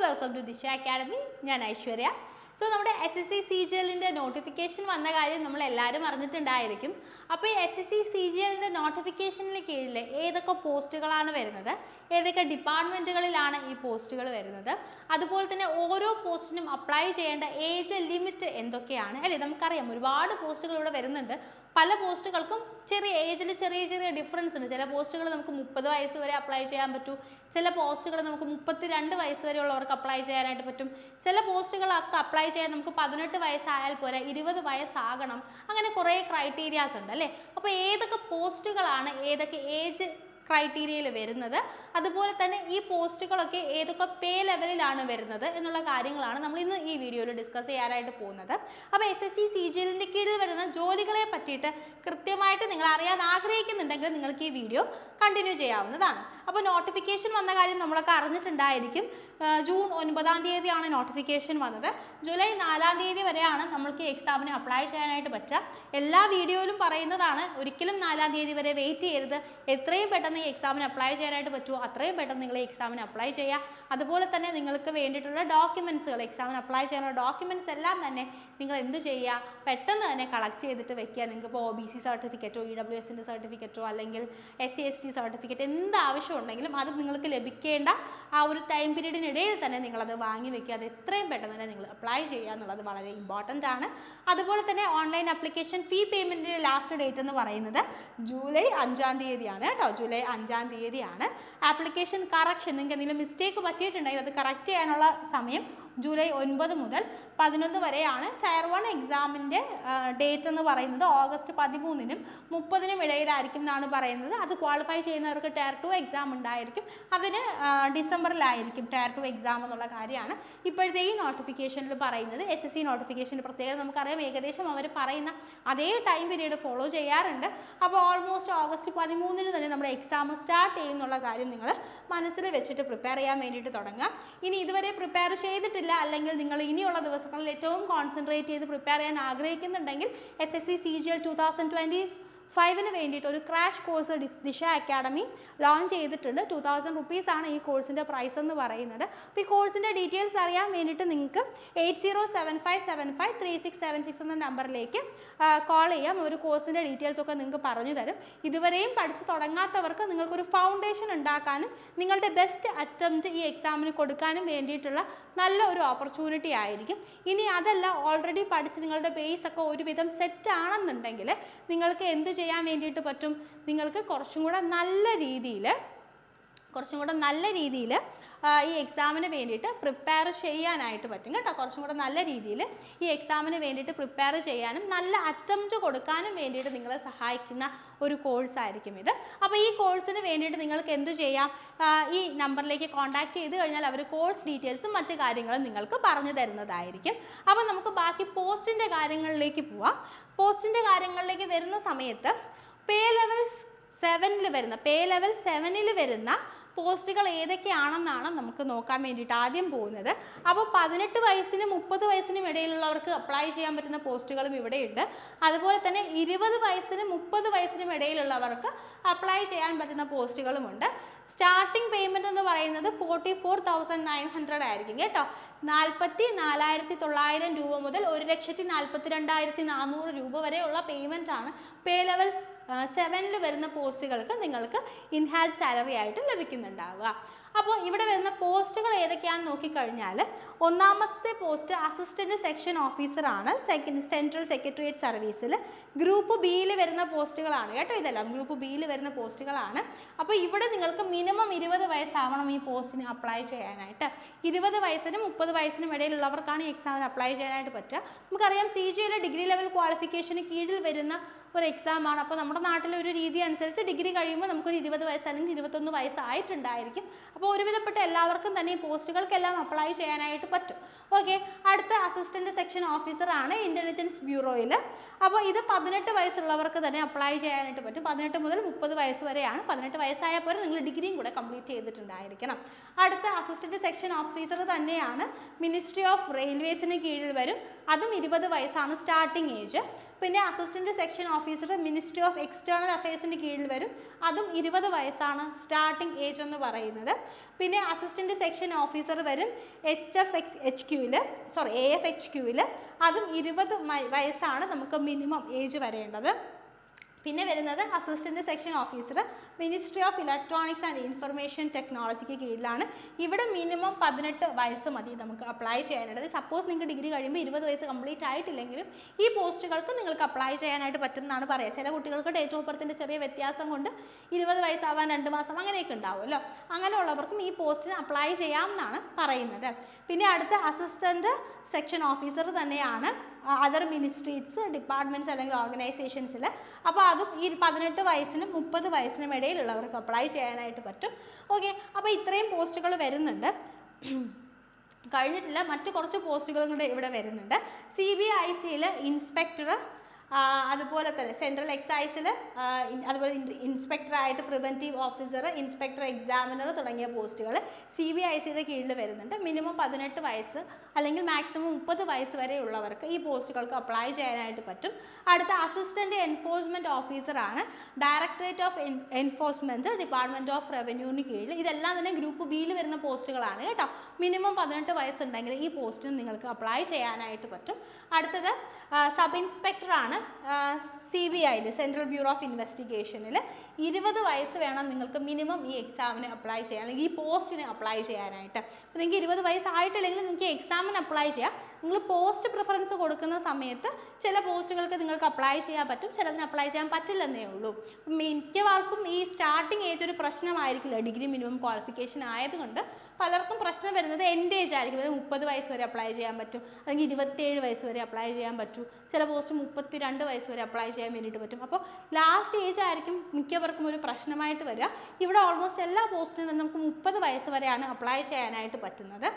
Welcome to ദിശ academy. ഞാൻ Aishwarya. So നമ്മുടെ SSC CGLന്റെ നോട്ടിഫിക്കേഷൻ വന്ന കാര്യം നമ്മൾ എല്ലാവരും അറിഞ്ഞിട്ടുണ്ടായിരിക്കും. അപ്പോൾ ഈ SSC CGLന്റെ നോട്ടിഫിക്കേഷനിൽ കീഴിൽ ഏതൊക്കെ പോസ്റ്റുകളാണ് വരുന്നത്, ഏതൊക്കെ ഡിപ്പാർട്ട്മെൻറ്റുകളിലാണ് ഈ പോസ്റ്റുകൾ വരുന്നത്, അതുപോലെ തന്നെ ഓരോ പോസ്റ്റിനും അപ്ലൈ ചെയ്യേണ്ട ഏജ് ലിമിറ്റ് എന്തൊക്കെയാണ് അല്ലേ. നമുക്കറിയാം ഒരുപാട് പോസ്റ്റുകൾ ഇവിടെ വരുന്നുണ്ട്. പല പോസ്റ്റുകൾക്കും ചെറിയ ഏജിൽ ചെറിയ ഡിഫറൻസ് ഉണ്ട്. ചില പോസ്റ്റുകൾ നമുക്ക് 30 വയസ്സ് വരെ അപ്ലൈ ചെയ്യാൻ പറ്റും, ചില പോസ്റ്റുകൾ നമുക്ക് 32 വയസ്സ് വരെ ഉള്ളവർക്ക് അപ്ലൈ ചെയ്യാനായിട്ട് പറ്റും, ചില പോസ്റ്റുകളൊക്കെ അപ്ലൈ ചെയ്യാൻ നമുക്ക് 18 വയസ്സായാൽ പോരാ, 20 വയസ്സാകണം. അങ്ങനെ കുറേ ക്രൈറ്റീരിയാസ് ഉണ്ട് അല്ലേ. അപ്പോൾ ഏതൊക്കെ പോസ്റ്റുകളാണ് ഏതൊക്കെ ഏജ് ക്രൈറ്റീരിയയിൽ വരുന്നത്, അതുപോലെ തന്നെ ഈ പോസ്റ്റുകളൊക്കെ ഏതൊക്കെ പേ ലെവലിലാണ് വരുന്നത് എന്നുള്ള കാര്യങ്ങളാണ് നമ്മൾ ഇന്ന് ഈ വീഡിയോയിൽ ഡിസ്കസ് ചെയ്യാനായിട്ട് പോകുന്നത്. അപ്പോൾ SSC CGLന്റെ കീഴിൽ വരുന്ന ജോലികളെ പറ്റിയിട്ട് കൃത്യമായിട്ട് നിങ്ങൾ അറിയാൻ ആഗ്രഹിക്കുന്നുണ്ടെങ്കിൽ നിങ്ങൾക്ക് ഈ വീഡിയോ കണ്ടിന്യൂ ചെയ്യാവുന്നതാണ്. അപ്പോൾ നോട്ടിഫിക്കേഷൻ വന്ന കാര്യം നമ്മളൊക്കെ അറിഞ്ഞിട്ടുണ്ടായിരിക്കും. ജൂൺ 9-ാം തീയതിയാണ് നോട്ടിഫിക്കേഷൻ വന്നത്. ജൂലൈ 4-ാം തീയതി വരെയാണ് നമ്മൾക്ക് ഈ എക്സാമിന് അപ്ലൈ ചെയ്യാനായിട്ട് പറ്റുക. എല്ലാ വീഡിയോയിലും പറയുന്നതാണ്, ഒരിക്കലും 4-ാം തീയതി വരെ വെയിറ്റ് ചെയ്യരുത്. എത്രയും പെട്ടെന്ന് ഈ എക്സാമിന് അപ്ലൈ ചെയ്യാനായിട്ട് പറ്റുമോ അത്രയും പെട്ടെന്ന് നിങ്ങൾ ഈ എക്സാമിന് അപ്ലൈ ചെയ്യുക. അതുപോലെ തന്നെ നിങ്ങൾക്ക് വേണ്ടിയിട്ടുള്ള ഡോക്യുമെൻറ്റ്സുകൾ, എക്സാമിന് അപ്ലൈ ചെയ്യാനുള്ള ഡോക്യുമെൻറ്റ്സ് എല്ലാം തന്നെ നിങ്ങൾ എന്ത് ചെയ്യുക, പെട്ടെന്ന് തന്നെ കളക്ട് ചെയ്തിട്ട് വെക്കുക. നിങ്ങൾക്ക് ഇപ്പോൾ OBC സർട്ടിഫിക്കറ്റോ EWSൻ്റെ സർട്ടിഫിക്കറ്റോ അല്ലെങ്കിൽ SC ST സർട്ടിഫിക്കറ്റ് എന്ത് ആവശ്യം ഉണ്ടെങ്കിലും അത് നിങ്ങൾക്ക് ലഭിക്കേണ്ട ആ ഒരു ടൈം പീരീഡിനിടയിൽ തന്നെ നിങ്ങളത് വാങ്ങി വെക്കുക. അത് എത്രയും പെട്ടെന്ന് തന്നെ നിങ്ങൾ അപ്ലൈ ചെയ്യുക എന്നുള്ളത് വളരെ ഇമ്പോർട്ടൻ്റ് ആണ്. അതുപോലെ തന്നെ ഓൺലൈൻ ആപ്ലിക്കേഷൻ ഫീ പേയ്മെൻറ്റിൻ്റെ ലാസ്റ്റ് ഡേറ്റ് എന്ന് പറയുന്നത് ജൂലൈ 5-ാം തീയതിയാണ് കേട്ടോ. ജൂലൈ 5-ാം തീയതിയാണ്. ആപ്ലിക്കേഷൻ കറക്ഷൻ, നിങ്ങൾക്ക് എന്തെങ്കിലും മിസ്റ്റേക്ക് പറ്റിയിട്ടുണ്ടെങ്കിൽ അത് കറക്റ്റ് ചെയ്യാനുള്ള സമയം ജൂലൈ 9 മുതൽ 11 വരെയാണ്. ടയർ 1 എക്സാമിൻ്റെ ഡേറ്റ് എന്ന് പറയുന്നത് ഓഗസ്റ്റ് 13-നും 30-നും ഇടയിലായിരിക്കും എന്നാണ് പറയുന്നത്. അത് ക്വാളിഫൈ ചെയ്യുന്നവർക്ക് ടയർ 2 എക്സാം ഉണ്ടായിരിക്കും. അതിന് ഡിസംബറിലായിരിക്കും ടയർ 2 എക്സാം എന്നുള്ള കാര്യമാണ് ഇപ്പോഴത്തെ ഈ നോട്ടിഫിക്കേഷനിൽ പറയുന്നത്. SSC നോട്ടിഫിക്കേഷൻ്റെ പ്രത്യേകത നമുക്കറിയാം, ഏകദേശം അവർ പറയുന്ന അതേ ടൈം പീരീഡ് ഫോളോ ചെയ്യാറുണ്ട്. അപ്പോൾ ഓൾമോസ്റ്റ് ഓഗസ്റ്റ് 13-ന് തന്നെ നമ്മുടെ എക്സാം സ്റ്റാർട്ട് ചെയ്യുന്നുള്ള കാര്യം നിങ്ങൾ മനസ്സിൽ വെച്ചിട്ട് പ്രിപ്പയർ ചെയ്യാൻ വേണ്ടിയിട്ട് തുടങ്ങുക. ഇനി ഇതുവരെ പ്രിപ്പയർ ചെയ്തിട്ടില്ല അല്ലെങ്കിൽ നിങ്ങൾ ഇനിയുള്ള ദിവസങ്ങളിൽ ഏറ്റവും കോൺസെൻട്രേറ്റ് ചെയ്ത് പ്രിപ്പയർ ചെയ്യാൻ ആഗ്രഹിക്കുന്നുണ്ടെങ്കിൽ SSC CGL 2025-ന് വേണ്ടിയിട്ട് ഒരു ക്രാഷ് കോഴ്സ് ദിശ അക്കാഡമി ലോഞ്ച് ചെയ്തിട്ടുണ്ട്. 2000 റുപ്പീസാണ് ഈ കോഴ്സിൻ്റെ പ്രൈസ് എന്ന് പറയുന്നത്. അപ്പോൾ ഈ കോഴ്സിൻ്റെ ഡീറ്റെയിൽസ് അറിയാൻ വേണ്ടിയിട്ട് നിങ്ങൾക്ക് 8075753676 എന്ന നമ്പറിലേക്ക് കോൾ ചെയ്യാം. ഒരു കോഴ്സിൻ്റെ ഡീറ്റെയിൽസ് ഒക്കെ നിങ്ങൾക്ക് പറഞ്ഞു തരും. ഇതുവരെയും പഠിച്ച് തുടങ്ങാത്തവർക്ക് നിങ്ങൾക്കൊരു ഫൗണ്ടേഷൻ ഉണ്ടാക്കാനും നിങ്ങളുടെ ബെസ്റ്റ് അറ്റംപ്റ്റ് ഈ എക്സാമിന് കൊടുക്കാനും വേണ്ടിയിട്ടുള്ള നല്ല ഒരു ഓപ്പർച്യൂണിറ്റി ആയിരിക്കും. ഇനി അതല്ല, ഓൾറെഡി പഠിച്ച് നിങ്ങളുടെ ബേസ് ഒക്കെ ഒരുവിധം സെറ്റ് ആണെന്നുണ്ടെങ്കിൽ നിങ്ങൾക്ക് എന്ത് ചെയ്യാൻ വേണ്ടിയിട്ട് പറ്റും, നിങ്ങൾക്ക് കുറച്ചും കൂടെ നല്ല രീതിയിൽ ഈ എക്സാമിന് വേണ്ടിയിട്ട് പ്രിപ്പയർ ചെയ്യാനായിട്ട് പറ്റും കേട്ടോ. കുറച്ചും കൂടെ നല്ല രീതിയിൽ ഈ എക്സാമിന് വേണ്ടിയിട്ട് പ്രിപ്പയർ ചെയ്യാനും നല്ല അറ്റംപ്റ്റ് കൊടുക്കാനും വേണ്ടിയിട്ട് നിങ്ങളെ സഹായിക്കുന്ന ഒരു കോഴ്സായിരിക്കും ഇത്. അപ്പോൾ ഈ കോഴ്സിന് വേണ്ടിയിട്ട് നിങ്ങൾക്ക് എന്ത് ചെയ്യാം, ഈ നമ്പറിലേക്ക് കോൺടാക്ട് ചെയ്ത് കഴിഞ്ഞാൽ അവർ കോഴ്സ് ഡീറ്റെയിൽസും മറ്റു കാര്യങ്ങളും നിങ്ങൾക്ക് പറഞ്ഞു തരുന്നതായിരിക്കും. അപ്പോൾ നമുക്ക് ബാക്കി പോസ്റ്റിൻ്റെ കാര്യങ്ങളിലേക്ക് പോവാം. പോസ്റ്റിൻ്റെ കാര്യങ്ങളിലേക്ക് വരുന്ന സമയത്ത് പേ ലെവൽ 7-ൽ വരുന്ന പോസ്റ്റുകൾ ഏതൊക്കെയാണെന്നാണ് നമുക്ക് നോക്കാൻ വേണ്ടിയിട്ട് ആദ്യം പോകുന്നത്. അപ്പോൾ 18 വയസ്സിനും 30 വയസ്സിനും ഇടയിലുള്ളവർക്ക് അപ്ലൈ ചെയ്യാൻ പറ്റുന്ന പോസ്റ്റുകളും ഇവിടെയുണ്ട്. അതുപോലെ തന്നെ 20 വയസ്സിനും 30 വയസ്സിനും ഇടയിലുള്ളവർക്ക് അപ്ലൈ ചെയ്യാൻ പറ്റുന്ന പോസ്റ്റുകളുമുണ്ട്. സ്റ്റാർട്ടിംഗ് പേയ്മെൻറ്റ് എന്ന് പറയുന്നത് 44,900 ആയിരിക്കും കേട്ടോ. 44,900 രൂപ മുതൽ 1,42,400 രൂപ വരെയുള്ള പേയ്മെൻ്റ് ആണ് പേ ലെവൽ 7-ൽ വരുന്ന പോസ്റ്റുകൾക്ക് നിങ്ങൾക്ക് ഇൻഹാൻസ് സാലറി ആയിട്ട് ലഭിക്കുന്നുണ്ടാവുക. അപ്പോൾ ഇവിടെ വരുന്ന പോസ്റ്റുകൾ ഏതൊക്കെയാണെന്ന് നോക്കിക്കഴിഞ്ഞാൽ, ഒന്നാമത്തെ പോസ്റ്റ് അസിസ്റ്റൻറ്റ് സെക്ഷൻ ഓഫീസറാണ് സെൻട്രൽ സെക്രട്ടേറിയറ്റ് സർവീസിൽ. ഗ്രൂപ്പ് ബിയിൽ വരുന്ന പോസ്റ്റുകളാണ് കേട്ടോ. ഇതെല്ലാം ഗ്രൂപ്പ് ബിയിൽ വരുന്ന പോസ്റ്റുകളാണ്. അപ്പോൾ ഇവിടെ നിങ്ങൾക്ക് മിനിമം 20 വയസ്സാവണം ഈ പോസ്റ്റിന് അപ്ലൈ ചെയ്യാനായിട്ട്. 20 വയസ്സിനും 30 വയസ്സിനും ഇടയിലുള്ളവർക്കാണ് ഈ എക്സാമിന് അപ്ലൈ ചെയ്യാനായിട്ട് പറ്റുക. നമുക്കറിയാം CGL ഡിഗ്രി ലെവൽ ക്വാളിഫിക്കേഷന് കീഴിൽ വരുന്ന ഒരു എക്സാമാണ്. അപ്പോൾ നമ്മുടെ നാട്ടിലെ ഒരു രീതി അനുസരിച്ച് ഡിഗ്രി കഴിയുമ്പോൾ നമുക്കൊരു 20 വയസ്സ് അല്ലെങ്കിൽ 21 വയസ്സായിട്ടുണ്ടായിരിക്കും. അപ്പോൾ ഒരുവിധപ്പെട്ട എല്ലാവർക്കും തന്നെ ഈ പോസ്റ്റുകൾക്കെല്ലാം അപ്ലൈ ചെയ്യാനായിട്ട് പറ്റും. ഓക്കെ, അടുത്ത അസിസ്റ്റൻറ്റ് സെക്ഷൻ ഓഫീസറാണ് ഇൻ്റലിജൻസ് ബ്യൂറോയിൽ. അപ്പോൾ ഇത് 18 വയസ്സുള്ളവർക്ക് തന്നെ അപ്ലൈ ചെയ്യാനായിട്ട് പറ്റും. 18 മുതൽ 30 വയസ്സ് വരെയാണ്. 18 വയസ്സായാൽ പോലും നിങ്ങൾ ഡിഗ്രിയും കൂടെ കംപ്ലീറ്റ് ചെയ്തിട്ടുണ്ടായിരിക്കണം. അടുത്ത അസിസ്റ്റൻറ്റ് സെക്ഷൻ ഓഫീസർ തന്നെയാണ് മിനിസ്ട്രി ഓഫ് റെയിൽവേസിന് കീഴിൽ വരും. അതും 20 വയസ്സാണ് സ്റ്റാർട്ടിംഗ് ഏജ്. പിന്നെ assistant section officer ministry of external അഫയേഴ്സിൻ്റെ കീഴിൽ വരും. അതും 20 വയസ്സാണ് സ്റ്റാർട്ടിംഗ് ഏജ് എന്ന് പറയുന്നത്. പിന്നെ അസിസ്റ്റൻറ്റ് സെക്ഷൻ ഓഫീസർ വരും AFHQ-ൽ, അതും 20 വയസ്സാണ് നമുക്ക് മിനിമം ഏജ് വരേണ്ടത്. പിന്നെ വരുന്നത് assistant section officer ministry of electronics and information ടെക്നോളജിക്ക് കീഴിലാണ്. ഇവിടെ മിനിമം 18 വയസ്സ് മതി നമുക്ക് അപ്ലൈ ചെയ്യാനായിട്ട്. സപ്പോസ് നിങ്ങൾക്ക് ഡിഗ്രി കഴിയുമ്പോൾ 20 വയസ്സ് കംപ്ലീറ്റ് ആയിട്ടില്ലെങ്കിലും ഈ പോസ്റ്റുകൾക്ക് നിങ്ങൾക്ക് അപ്ലൈ ചെയ്യാനായിട്ട് പറ്റും എന്നാണ് പറയുക. ചില കുട്ടികൾക്ക് ഡേറ്റ് ഓഫ് ബർത്തിൻ്റെ ചെറിയ വ്യത്യാസം കൊണ്ട് 20 വയസ്സാവാൻ 2 മാസം അങ്ങനെയൊക്കെ ഉണ്ടാവുമല്ലോ. അങ്ങനെയുള്ളവർക്കും ഈ പോസ്റ്റിന് അപ്ലൈ ചെയ്യാം എന്നാണ് പറയുന്നത്. പിന്നെ അടുത്ത അസിസ്റ്റൻറ്റ് സെക്ഷൻ ഓഫീസർ തന്നെയാണ് അതർ മിനിസ്ട്രീസ്, ഡിപ്പാർട്ട്മെൻറ്റ്സ് അല്ലെങ്കിൽ ഓർഗനൈസേഷൻസിൽ. അപ്പോൾ അതും ഈ 18 വയസ്സിനും 30 വയസ്സിനും ഇടയിലുള്ളവർക്ക് അപ്ലൈ ചെയ്യാനായിട്ട് പറ്റും. ഓക്കെ, അപ്പോൾ ഇത്രയും പോസ്റ്റുകൾ വരുന്നുണ്ട്. കഴിഞ്ഞിട്ടില്ല, മറ്റു കുറച്ച് പോസ്റ്റുകളും കൂടെ ഇവിടെ വരുന്നുണ്ട്. CBIC-ൽ ഇൻസ്പെക്ടർ, അതുപോലെ തന്നെ സെൻട്രൽ എക്സൈസിൽ അതുപോലെ ഇൻസ്പെക്ടറായിട്ട് പ്രിവെൻറ്റീവ് ഓഫീസർ, ഇൻസ്പെക്ടർ എക്സാമിനർ തുടങ്ങിയ പോസ്റ്റുകൾ CBIC-യുടെ കീഴിൽ വരുന്നുണ്ട്. മിനിമം 18 വയസ്സ് അല്ലെങ്കിൽ മാക്സിമം 30 വയസ്സ് വരെ ഉള്ളവർക്ക് ഈ പോസ്റ്റുകൾക്ക് അപ്ലൈ ചെയ്യാനായിട്ട് പറ്റും. അടുത്ത അസിസ്റ്റൻറ്റ് എൻഫോഴ്സ്മെൻറ്റ് ഓഫീസറാണ് directorate of enforcement, department of റവന്യൂവിന് കീഴിൽ. ഇതെല്ലാം തന്നെ ഗ്രൂപ്പ് ബിയിൽ വരുന്ന പോസ്റ്റുകളാണ് കേട്ടോ. മിനിമം 18 വയസ്സുണ്ടെങ്കിൽ ഈ പോസ്റ്റിന് നിങ്ങൾക്ക് അപ്ലൈ ചെയ്യാനായിട്ട് പറ്റും. അടുത്തത് സബ് ഇൻസ്പെക്ടറാണ് CBI-ൽ, സെൻട്രൽ ബ്യൂറോ ഓഫ് ഇൻവെസ്റ്റിഗേഷനിൽ. 20 വയസ്സ് വേണം നിങ്ങൾക്ക് മിനിമം ഈ എക്സാമിന് അപ്ലൈ ചെയ്യാൻ, അല്ലെങ്കിൽ ഈ പോസ്റ്റിന് അപ്ലൈ ചെയ്യാനായിട്ട്. അപ്പോൾ നിങ്ങൾക്ക് 20 വയസ്സായിട്ടില്ലെങ്കിൽ നിങ്ങൾക്ക് എക്സാമിന് അപ്ലൈ ചെയ്യാം. നിങ്ങൾ പോസ്റ്റ് പ്രിഫറൻസ് കൊടുക്കുന്ന സമയത്ത് ചില പോസ്റ്റുകൾക്ക് നിങ്ങൾക്ക് അപ്ലൈ ചെയ്യാൻ പറ്റും, ചിലതിന് അപ്ലൈ ചെയ്യാൻ പറ്റില്ലെന്നേ ഉള്ളൂ. മിക്കവാർക്കും ഈ സ്റ്റാർട്ടിംഗ് ഏജ് ഒരു പ്രശ്നമായിരിക്കില്ല. ഡിഗ്രി മിനിമം ക്വാളിഫിക്കേഷൻ ആയതുകൊണ്ട് പലർക്കും പ്രശ്നം വരുന്നത് എൻ്റെ ഏജ് ആയിരിക്കും. 30 വയസ്സ് വരെ അപ്ലൈ ചെയ്യാൻ പറ്റും, അല്ലെങ്കിൽ 27 വയസ്സ് വരെ അപ്ലൈ ചെയ്യാൻ പറ്റും. ചില പോസ്റ്റ് 32 വയസ്സ് വരെ അപ്ലൈ ചെയ്യാൻ വേണ്ടിയിട്ട് പറ്റും. അപ്പോൾ ലാസ്റ്റ് ഏജ് ആയിരിക്കും മിക്കവർക്കും ഒരു പ്രശ്നമായിട്ട് വരിക. ഇവിടെ ഓൾമോസ്റ്റ് എല്ലാ പോസ്റ്റിനും തന്നെ നമുക്ക് 30 വയസ്സ് വരെയാണ് അപ്ലൈ ചെയ്യാനായിട്ട് പറ്റുന്നത്.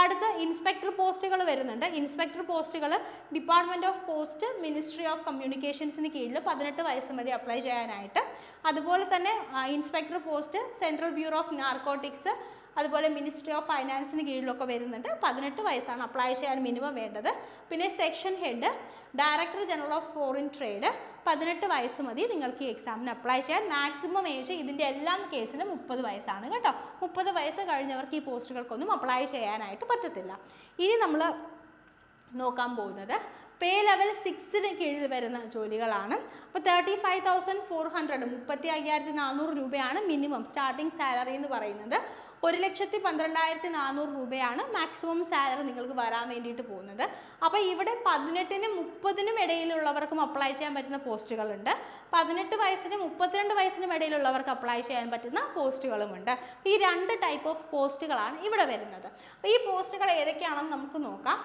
അടുത്ത ഇൻസ്പെക്ടർ പോസ്റ്റുകൾ വരുന്നുണ്ട്. ഇൻസ്പെക്ടർ പോസ്റ്റുകൾ department of post, ministry of കമ്മ്യൂണിക്കേഷൻസിന് കീഴിൽ 18 വയസ്സ് വരെ അപ്ലൈ ചെയ്യാനായിട്ട്. അതുപോലെ തന്നെ inspector post central bureau of narcotics, അതുപോലെ മിനിസ്ട്രി ഓഫ് ഫൈനാൻസിന് കീഴിലൊക്കെ വരുന്നുണ്ട്. 18 വയസ്സാണ് അപ്ലൈ ചെയ്യാൻ മിനിമം വേണ്ടത്. പിന്നെ section head, director general of foreign trade, 18 വയസ്സ് മതി നിങ്ങൾക്ക് ഈ എക്സാമിന് അപ്ലൈ ചെയ്യാൻ. മാക്സിമം ഏജ് ഇതിൻ്റെ എല്ലാം കേസിലും 30 വയസ്സാണ് കേട്ടോ. 30 വയസ്സ് കഴിഞ്ഞവർക്ക് ഈ പോസ്റ്റുകൾക്കൊന്നും അപ്ലൈ ചെയ്യാനായിട്ട് പറ്റത്തില്ല. ഇനി നമ്മൾ നോക്കാൻ പോകുന്നത് പേ ലെവൽ 6-ന് കീഴിൽ വരുന്ന ജോലികളാണ്. അപ്പോൾ 35,400 35,400 രൂപയാണ് മിനിമം സ്റ്റാർട്ടിംഗ് സാലറി എന്ന് പറയുന്നത്. 1,12,400 രൂപയാണ് മാക്സിമം സാലറി നിങ്ങൾക്ക് വരാൻ വേണ്ടിയിട്ട് പോകുന്നത്. അപ്പോൾ ഇവിടെ 18-നും 30-നും ഇടയിലുള്ളവർക്കും അപ്ലൈ ചെയ്യാൻ പറ്റുന്ന പോസ്റ്റുകളുണ്ട്. 18 വയസ്സിനും 32 വയസ്സിനും ഇടയിലുള്ളവർക്ക് അപ്ലൈ ചെയ്യാൻ പറ്റുന്ന പോസ്റ്റുകളുമുണ്ട്. ഈ 2 ടൈപ്പ് ഓഫ് പോസ്റ്റുകളാണ് ഇവിടെ വരുന്നത്. അപ്പോൾ ഈ പോസ്റ്റുകൾ ഏതൊക്കെയാണെന്ന് നമുക്ക് നോക്കാം.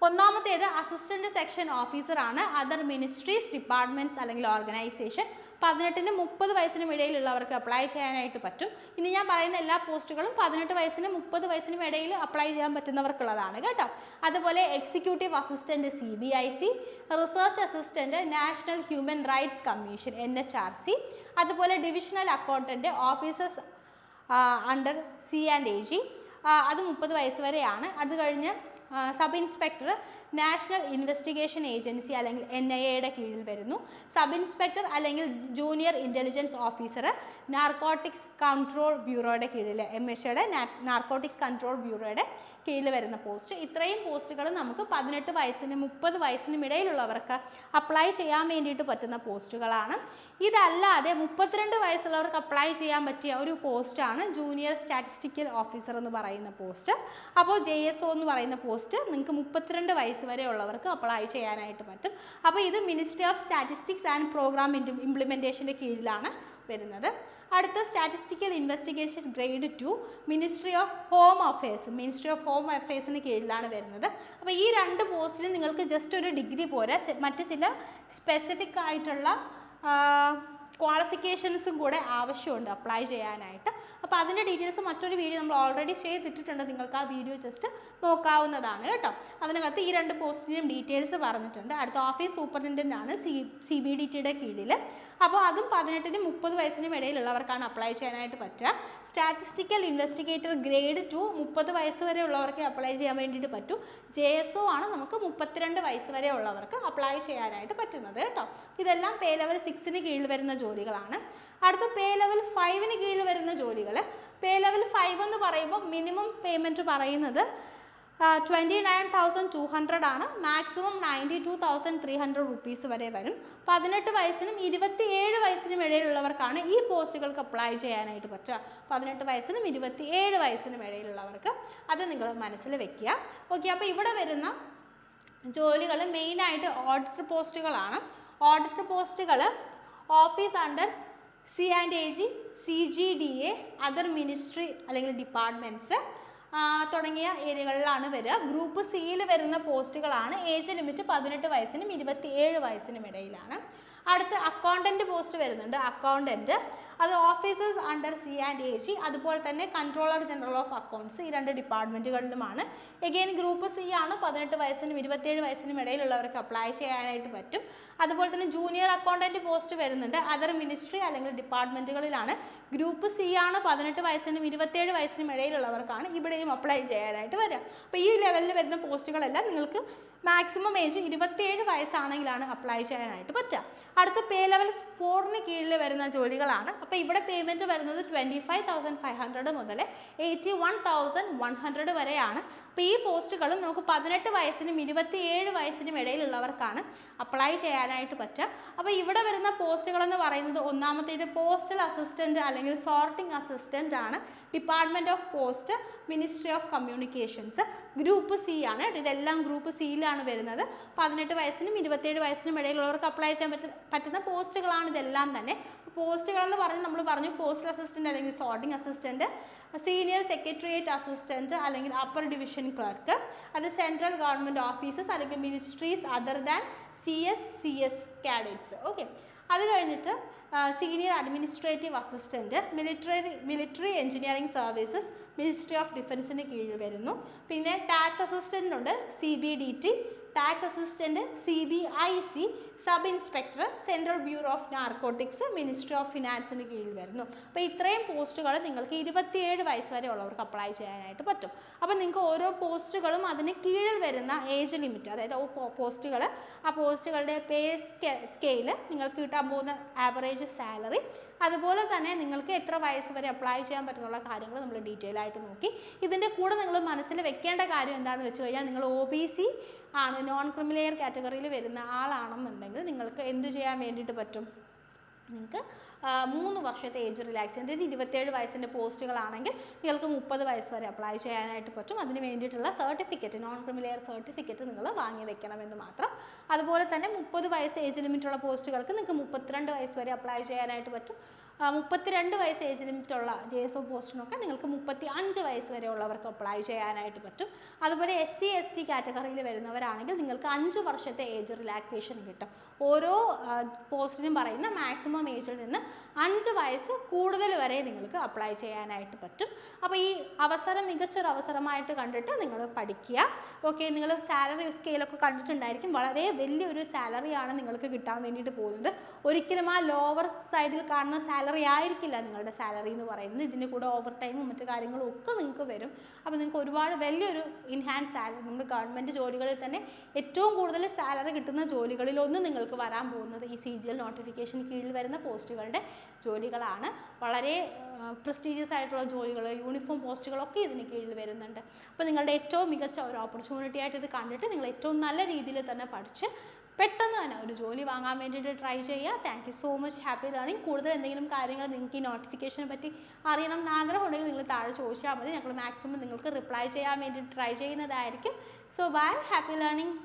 ഒന്നാമത്തേത് അസിസ്റ്റൻറ്റ് സെക്ഷൻ ഓഫീസറാണ് അതർ മിനിസ്ട്രീസ്, ഡിപ്പാർട്ട്മെൻറ്റ്സ് അല്ലെങ്കിൽ ഓർഗനൈസേഷൻ. 18-നും 30 വയസ്സിനും ഇടയിലുള്ളവർക്ക് അപ്ലൈ ചെയ്യാനായിട്ട് പറ്റും. ഇനി ഞാൻ പറയുന്ന എല്ലാ പോസ്റ്റുകളും 18 വയസ്സിനും 30 വയസ്സിനും ഇടയിൽ അപ്ലൈ ചെയ്യാൻ പറ്റുന്നവർക്കുള്ളതാണ് കേട്ടോ. അതുപോലെ executive assistant CBIC, research assistant national human rights commission NHRC, അതുപോലെ divisional accountant officers under C&AG, അത് 30 വയസ്സ് വരെയാണ്. അത് കഴിഞ്ഞ് sub inspector national investigation agency അല്ലെങ്കിൽ NIA-യുടെ കീഴിൽ വരുന്നു. സബ് ഇൻസ്പെക്ടർ അല്ലെങ്കിൽ junior intelligence officer narcotics control ബ്യൂറോയുടെ കീഴിൽ MHAയുടെ നാർക്കോട്ടിക്സ് കൺട്രോൾ ബ്യൂറോയുടെ കീഴിൽ വരുന്ന പോസ്റ്റ്. ഇത്രയും പോസ്റ്റുകൾ നമുക്ക് 18 വയസ്സിനും 30 വയസ്സിനും ഇടയിലുള്ളവർക്ക് അപ്ലൈ ചെയ്യാൻ വേണ്ടിയിട്ട് പറ്റുന്ന പോസ്റ്റുകളാണ്. ഇതല്ലാതെ 32 വയസ്സുള്ളവർക്ക് അപ്ലൈ ചെയ്യാൻ പറ്റിയ ഒരു പോസ്റ്റാണ് ജൂനിയർ സ്റ്റാറ്റിസ്റ്റിക്കൽ ഓഫീസർ എന്ന് പറയുന്ന പോസ്റ്റ്. അപ്പോൾ JSO എന്ന് പറയുന്ന പോസ്റ്റ് നിങ്ങൾക്ക് 32 വയസ്സ് വരെ ഉള്ളവർക്ക് അപ്ലൈ ചെയ്യാനായിട്ട് പറ്റും. അപ്പോൾ ഇത് ministry of statistics and programme ഇംപ്ലിമെൻറ്റേഷൻ്റെ കീഴിലാണ് വരുന്നത്. അടുത്ത statistical investigation grade 2 ministry of home അഫയേഴ്സിന് കീഴിലാണ് വരുന്നത്. അപ്പോൾ ഈ 2 പോസ്റ്റിന് നിങ്ങൾക്ക് ജസ്റ്റ് ഒരു ഡിഗ്രി പോരാ, മറ്റ് ചില സ്പെസിഫിക് ആയിട്ടുള്ള ക്വാളിഫിക്കേഷൻസും കൂടെ ആവശ്യമുണ്ട് അപ്ലൈ ചെയ്യാനായിട്ട്. അപ്പോൾ അതിൻ്റെ ഡീറ്റെയിൽസ് മറ്റൊരു വീഡിയോ നമ്മൾ ഓൾറെഡി ചെയ്തിട്ടുണ്ട്, നിങ്ങൾക്ക് ആ വീഡിയോ ജസ്റ്റ് നോക്കാവുന്നതാണ് കേട്ടോ. അതിനകത്ത് ഈ 2 പോസ്റ്റിൻ്റെയും ഡീറ്റെയിൽസ് പറഞ്ഞിട്ടുണ്ട്. അടുത്ത ഓഫീസ് സൂപ്പറിൻറ്റൻ്റ് ആണ് CBDT-യുടെ കീഴിൽ. അപ്പോൾ അതും 18-നും 30 വയസ്സിനും ഇടയിലുള്ളവർക്കാണ് അപ്ലൈ ചെയ്യാനായിട്ട് പറ്റുക. സ്റ്റാറ്റിസ്റ്റിക്കൽ ഇൻവെസ്റ്റിഗേറ്റർ ഗ്രേഡ് 2 30 വയസ്സ് വരെ ഉള്ളവർക്ക് അപ്ലൈ ചെയ്യാൻ വേണ്ടിയിട്ട് പറ്റും. JSO ആണ് നമുക്ക് 32 വയസ്സ് വരെ ഉള്ളവർക്ക് അപ്ലൈ ചെയ്യാനായിട്ട് പറ്റുന്നത് കേട്ടോ. ഇതെല്ലാം പേ ലെവൽ 6-ന് കീഴിൽ വരുന്ന ജോലികളാണ്. അടുത്ത പേ ലെവൽ 5-ന് കീഴിൽ വരുന്ന ജോലികൾ. പേ ലെവൽ 5 എന്ന് പറയുമ്പോൾ മിനിമം പേയ്മെൻറ്റ് പറയുന്നത് 29,200 ആണ്. മാക്സിമം 92,300 റുപ്പീസ് വരെ വരും. 18 വയസ്സിനും 27 വയസ്സിനും ഇടയിലുള്ളവർക്കാണ് ഈ പോസ്റ്റുകൾക്ക് അപ്ലൈ ചെയ്യാനായിട്ട് പറ്റുക. 18 വയസ്സിനും 27 വയസ്സിനും ഇടയിലുള്ളവർക്ക് അത് നിങ്ങൾ മനസ്സിൽ വെക്കുക. ഓക്കെ, അപ്പോൾ ഇവിടെ വരുന്ന ജോലികൾ മെയിനായിട്ട് ഓഡിറ്റർ പോസ്റ്റുകളാണ്. ഓഡിറ്റർ പോസ്റ്റുകൾ office under C&AG, CGDA, other ministry അല്ലെങ്കിൽ ഡിപ്പാർട്ട്മെൻറ്റ്സ് തുടങ്ങിയ ഏരിയകളിലാണ് വരിക. ഗ്രൂപ്പ് സിയിൽ വരുന്ന പോസ്റ്റുകളാണ്. ഏജ് ലിമിറ്റ് 18 വയസ്സിനും 27 വയസ്സിനും ഇടയിലാണ്. അടുത്ത് അക്കൗണ്ടൻറ്റ് പോസ്റ്റ് വരുന്നുണ്ട്. അക്കൗണ്ടൻറ്റ് അത് ഓഫീസേഴ്സ് അണ്ടർ C&AG, അതുപോലെ തന്നെ കൺട്രോളർ ജനറൽ ഓഫ് അക്കൗണ്ട്സ്, ഈ 2 ഡിപ്പാർട്ട്മെൻറ്റുകളിലുമാണ്. എഗെയിൻ ഗ്രൂപ്പ് സി ആണ്. 18 വയസ്സിനും 27 വയസ്സിനും ഇടയിലുള്ളവർക്ക് അപ്ലൈ ചെയ്യാനായിട്ട് പറ്റും. അതുപോലെ തന്നെ ജൂനിയർ അക്കൗണ്ടൻറ്റ് പോസ്റ്റ് വരുന്നുണ്ട്. അതർ മിനിസ്ട്രി അല്ലെങ്കിൽ ഡിപ്പാർട്ട്മെൻറ്റുകളിലാണ്. ഗ്രൂപ്പ് സി ആണ്. 18 വയസ്സിനും 27 വയസ്സിനും ഇടയിലുള്ളവർക്കാണ് ഇവിടെയും അപ്ലൈ ചെയ്യാനായിട്ട് വരിക. അപ്പോൾ ഈ ലെവലിൽ വരുന്ന പോസ്റ്റുകളെല്ലാം നിങ്ങൾക്ക് മാക്സിമം ഏജ് 27 വയസ്സാണെങ്കിലാണ് അപ്ലൈ ചെയ്യാനായിട്ട് പറ്റുക. അടുത്ത പേ ലെവൽ 4-ന് കീഴിൽ വരുന്ന ജോലികളാണ്. അപ്പോൾ ഇവിടെ പേയ്മെൻറ്റ് വരുന്നത് 25,500 മുതൽ 81,100 വരെയാണ്. അപ്പോൾ ഈ പോസ്റ്റുകളും നമുക്ക് 18 വയസ്സിനും 27 വയസ്സിനും ഇടയിലുള്ളവർക്കാണ് അപ്ലൈ ചെയ്യാനായിട്ട് പറ്റുക. അപ്പോൾ ഇവിടെ വരുന്ന പോസ്റ്റുകളെന്ന് പറയുന്നത് ഒന്നാമത്തേത് പോസ്റ്റൽ അസിസ്റ്റൻറ്റ് അല്ലെങ്കിൽ സോർട്ടിംഗ് അസിസ്റ്റൻ്റ് ആണ്. Department of post, ministry of communications, group C ആണ്. ഇതെല്ലാം ഗ്രൂപ്പ് സിയിലാണ് വരുന്നത്. 18 വയസ്സിനും 27 വയസ്സിനും ഇടയിലുള്ളവർക്ക് അപ്ലൈ ചെയ്യാൻ പറ്റുന്ന പോസ്റ്റുകളാണ് ഇതെല്ലാം തന്നെ. പോസ്റ്റുകളെന്ന് പറഞ്ഞ് നമ്മൾ പറഞ്ഞു പോസ്റ്റൽ അസിസ്റ്റൻ്റ് അല്ലെങ്കിൽ sorting assistant, senior secretariat assistant അല്ലെങ്കിൽ അപ്പർ ഡിവിഷൻ ക്ലർക്ക്, അത് സെൻട്രൽ ഗവൺമെൻറ് ഓഫീസസ് അല്ലെങ്കിൽ ministries other than CS cadets. Okay, അത് കഴിഞ്ഞിട്ട് senior administrative assistant, military engineering services, ministry of ഡിഫൻസിന് കീഴിൽ വരുന്നു. പിന്നെ ടാക്സ് അസിസ്റ്റൻ്റ് ഉണ്ട്, CBDT, tax assistant CBIC, sub inspector, central bureau of narcotics, ministry of ഫിനാൻസിന് കീഴിൽ വരുന്നു. അപ്പോൾ ഇത്രയും പോസ്റ്റുകൾ നിങ്ങൾക്ക് 27 വയസ്സ് വരെ ഉള്ളവർക്ക് അപ്ലൈ ചെയ്യാനായിട്ട് പറ്റും. അപ്പോൾ നിങ്ങൾക്ക് ഓരോ പോസ്റ്റുകളും അതിന് കീഴിൽ വരുന്ന ഏജ് ലിമിറ്റ്, അതായത് പോസ്റ്റുകൾ, ആ പോസ്റ്റുകളുടെ പേ സ്കെയിൽ, നിങ്ങൾക്ക് കിട്ടാൻ പോകുന്ന ആവറേജ് സാലറി, അതുപോലെ തന്നെ നിങ്ങൾക്ക് എത്ര വയസ്സ് വരെ അപ്ലൈ ചെയ്യാൻ പറ്റുന്നുള്ള കാര്യങ്ങൾ നമ്മൾ ഡീറ്റെയിൽ ആയിട്ട് നോക്കി. ഇതിൻ്റെ കൂടെ നിങ്ങൾ മനസ്സിൽ വെക്കേണ്ട കാര്യം എന്താണെന്ന് വെച്ച് കഴിഞ്ഞാൽ നിങ്ങൾ OBC ആണ്, നോൺ ക്രിമിലെയർ കാറ്റഗറിയിൽ വരുന്ന ആളാണെന്നുണ്ടെങ്കിൽ നിങ്ങൾക്ക് എന്ത് ചെയ്യാൻ വേണ്ടിയിട്ട് പറ്റും? നിങ്ങൾക്ക് 3 വർഷത്തെ ഏജ് റിലാക്സേഷൻ, അതായത് 27 വയസ്സിൻ്റെ പോസ്റ്റുകളാണെങ്കിൽ നിങ്ങൾക്ക് 30 വയസ്സ് വരെ അപ്ലൈ ചെയ്യാനായിട്ട് പറ്റും. അതിന് വേണ്ടിയിട്ടുള്ള സർട്ടിഫിക്കറ്റ്, നോൺ ക്രിമിലെയർ സർട്ടിഫിക്കറ്റ് നിങ്ങൾ വാങ്ങി വെക്കണമെന്ന് മാത്രം. അതുപോലെ തന്നെ 30 വയസ്സ് ഏജ് ലിമിറ്റുള്ള പോസ്റ്റുകൾക്ക് നിങ്ങൾക്ക് 32 വയസ്സ് വരെ അപ്ലൈ ചെയ്യാനായിട്ട് പറ്റും. 32 വയസ്സ് ഏജ് ലിമിറ്റുള്ള JSO പോസ്റ്റിനൊക്കെ നിങ്ങൾക്ക് 35 വയസ്സ് വരെ ഉള്ളവർക്ക് അപ്ലൈ ചെയ്യാനായിട്ട് പറ്റും. അതുപോലെ SC/ST കാറ്റഗറിയിൽ വരുന്നവരാണെങ്കിൽ നിങ്ങൾക്ക് 5 വർഷത്തെ ഏജ് റിലാക്സേഷൻ കിട്ടും. ഓരോ പോസ്റ്റിനും പറയുന്ന മാക്സിമം ഏജിൽ നിന്ന് 5 വയസ്സ് കൂടുതൽ വരെ നിങ്ങൾക്ക് അപ്ലൈ ചെയ്യാനായിട്ട് പറ്റും. അപ്പോൾ ഈ അവസരം മികച്ചൊരു അവസരമായിട്ട് കണ്ടിട്ട് നിങ്ങൾ പഠിക്കുക. ഓക്കെ, നിങ്ങൾ സാലറി സ്കെയിലൊക്കെ കണ്ടിട്ടുണ്ടായിരിക്കും. വളരെ വലിയൊരു സാലറിയാണ് നിങ്ങൾക്ക് കിട്ടാൻ വേണ്ടിയിട്ട് പോകുന്നത്. ഒരിക്കലും ആ ലോവർ സൈഡിൽ കാണുന്ന സാലറി ആയിരിക്കില്ല നിങ്ങളുടെ സാലറി എന്ന് പറയുന്നത്. ഇതിൻ്റെ കൂടെ ഓവർ ടൈമും മറ്റു കാര്യങ്ങളും ഒക്കെ നിങ്ങൾക്ക് വരും. അപ്പോൾ നിങ്ങൾക്ക് ഒരുപാട് വലിയൊരു ഇൻഹാൻസ് സാലറി, നമ്മുടെ ഗവൺമെൻറ് ജോലികളിൽ തന്നെ ഏറ്റവും കൂടുതൽ സാലറി കിട്ടുന്ന ജോലികളിലൊന്നും നിങ്ങൾക്ക് വരാൻ പോകുന്നത് ഈ CGL നോട്ടിഫിക്കേഷൻ കീഴിൽ വരുന്ന പോസ്റ്റുകളുടെ ജോലികളാണ്. വളരെ പ്രസ്റ്റീജിയസ് ആയിട്ടുള്ള ജോലികൾ, യൂണിഫോം പോസ്റ്റുകളൊക്കെ ഇതിന് കീഴിൽ വരുന്നുണ്ട്. അപ്പോൾ നിങ്ങളുടെ ഏറ്റവും മികച്ച ഒരു ഓപ്പർച്യൂണിറ്റി ആയിട്ട് ഇത് കണ്ടിട്ട് നിങ്ങൾ ഏറ്റവും നല്ല രീതിയിൽ തന്നെ പഠിച്ച് പെട്ടെന്ന് തന്നെ ഒരു ജോലി വാങ്ങാൻ വേണ്ടിയിട്ട് ട്രൈ ചെയ്യുക. Thank you so much. Happy learning. കൂടുതൽ എന്തെങ്കിലും കാര്യങ്ങൾ നിങ്ങൾക്ക് ഈ നോട്ടിഫിക്കേഷനെ പറ്റി അറിയണം എന്ന് ആഗ്രഹമുണ്ടെങ്കിൽ നിങ്ങൾ താഴെ ചോദിച്ചാൽ മതി. ഞങ്ങൾ മാക്സിമം നിങ്ങൾക്ക് റിപ്ലൈ ചെയ്യാൻ വേണ്ടി ട്രൈ ചെയ്യുന്നതായിരിക്കും. So bye, happy learning.